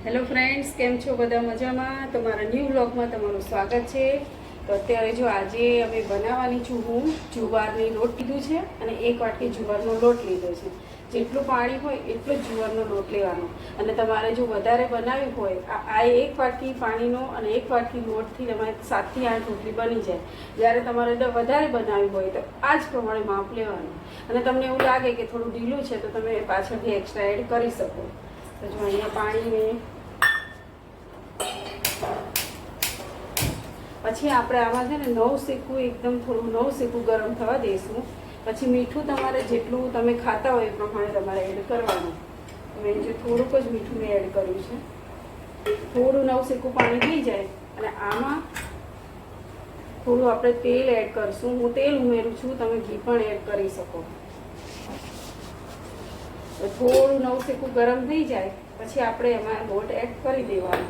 Hello friends, કેમ છો? બધા મજામાં? તમારા ન્યૂ વ્લોગમાં તમારું સ્વાગત છે. તો અત્યારે જો આજે અમે બનાવવાની છું હું જુવારની લોટ લીધું છે અને 1 વાટકી જુવારનો લોટ લીધો છે. જેટલું પાણી હોય એટલો જ જુવારનો લોટ લેવાનો. અને તમારે જો વધારે બનાવ્યું હોય આ 1 વાટકી પાણીનો અને 1 વાટકી લોટથી તમારે 7 થી 8 રોટલી બની જાય. જ્યારે તમારે વધારે બનાવ્યું હોય તો આ જ પ્રમાણે માપ લેવાનું. અને તમને એવું લાગે કે થોડું ઢીલું છે તો તમે પાછળથી એક્સ્ટ્રા એડ કરી શકો. તો જો અહીંયા પાણીને પછી આપણે આમાં છે ને નવશેકું એકદમ થોડું નવશેકું ગરમ થવા દઈશું. પછી મીઠું તમારે જેટલું તમે ખાતા હોય એ પ્રમાણે તમારે એડ કરવાનું. મેં જે થોડુંક જ મીઠું મેં એડ કર્યું છે. થોડું નવશેકું પાણી થઈ જાય અને આમાં થોડું આપણે તેલ એડ કરશું. હું તેલ ઉમેરું છું, તમે ઘી પણ એડ કરી શકો. થોડું નવશેકું ગરમ થઈ જાય પછી આપણે એમાં લોટ એડ કરી દેવાનો.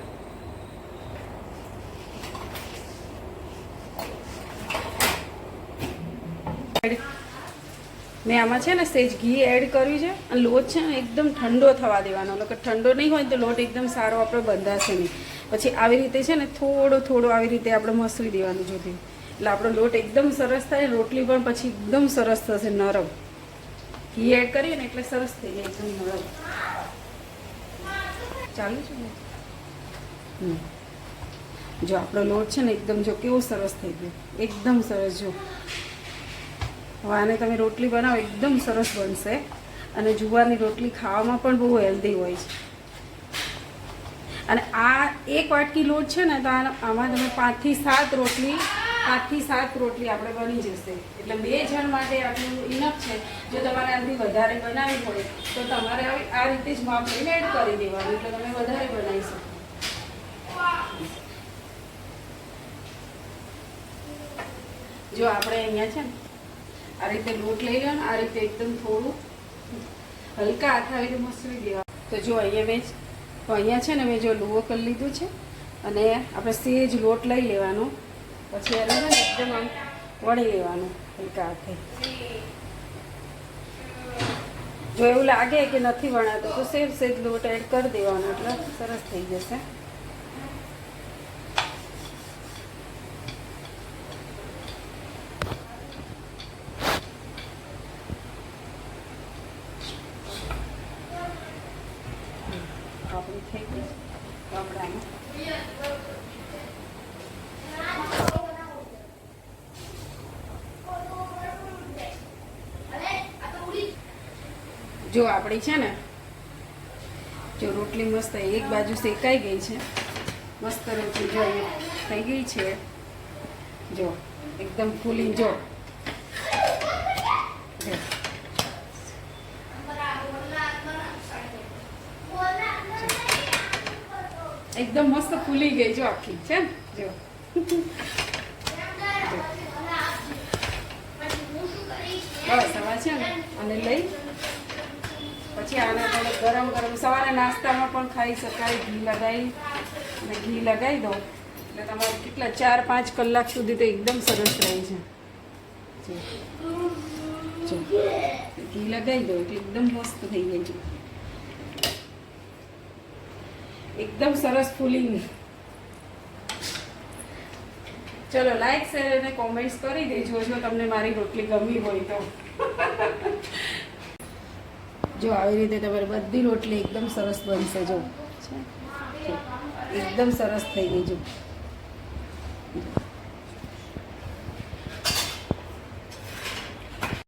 મેં આમાં છે ને સેજ ઘી એડ કર્યું છે અને લોટ છે ને એકદમ ઠંડો થવા દેવાનો. એટલે ઠંડો નહીં હોય તો લોટ એકદમ સારો આપણે બંધાશે નહીં. પછી આવી રીતે છે ને થોડો આવી રીતે આપણે મસળી દેવાનું જોતી. એટલે આપણો લોટ એકદમ સરસ થાય. રોટલી પણ પછી એકદમ સરસ થશે, નરમ. ઘી એડ કરીએ ને એટલે સરસ થઈ જાય, એકદમ નરમ. ચાલુ છે ને? જો આપણો લોટ છે ને એકદમ જો કેવો સરસ થઈ ગયો, એકદમ સરસ. જો હવે આને તમે રોટલી બનાવો એકદમ સરસ બનશે. અને જુવારની રોટલી ખાવામાં પણ બહુ હેલ્ધી હોય છે. અને આ 1 વાટકી લોટ છે ને તો આમાં તમે 5 થી 7 રોટલી આપણે બની જશે. એટલે 2 જણ માટે આટલું ઇનફ છે. જો તમારે આનાથી વધારે બનાવવી હોય તો તમારે આ રીતે જ માપ લઈને એડ કરી દેવાનું, એટલે તમે વધારે બનાવી શકો. જો આપણે અહીંયા છે ને આ રીતે લોટ લઈ લેવાનો. આ રીતે એકદમ થોડું હલકા હાથ આવી રીતે મસળી દેવાનું. તો જો અહીંયા છે ને મેં જો લુઓ કરી લીધું છે અને આપણે સેજ લોટ લઈ લેવાનો. પછી એને છે ને એકદમ આમ વળી લેવાનું હલકા હાથે. જો એવું લાગે કે નથી વણાતો તો સેજ લોટ એડ કરી દેવાનો, એટલે સરસ થઈ જશે. આપણી થઈ ગઈ કપડામાં. જો આપણી છે ને જો રોટલી મસ્ત એક બાજુ શેકાઈ ગઈ છે. મસ્ત રોટલી જો થઈ ગઈ છે. જો એકદમ ફૂલી. જો એકદમ મસ્ત ફૂલી ગઈ. જો આખી છે ને. જો બસ હવે છે ને અને લઈ પછી આને તમે ગરમ સવારે નાસ્તામાં પણ ખાઈ શકાય. ઘી લગાવી દો એટલે તમારે કેટલા 4-5 કલાક સુધી તો એકદમ સરસ રહે છે. ઘી લગાવી દો એટલે એકદમ મસ્ત થઈ જાય છે. એકદમ સરસ ફૂલિંગ. ચલો લાઈક, શેર અને કોમેન્ટ્સ કરી દેજો જો તમને મારી રોટલી ગમી હોય તો. જો આવી રીતે તમારી બધી રોટલી એકદમ સરસ બનશે. જો એકદમ સરસ થઈ ગઈ. જો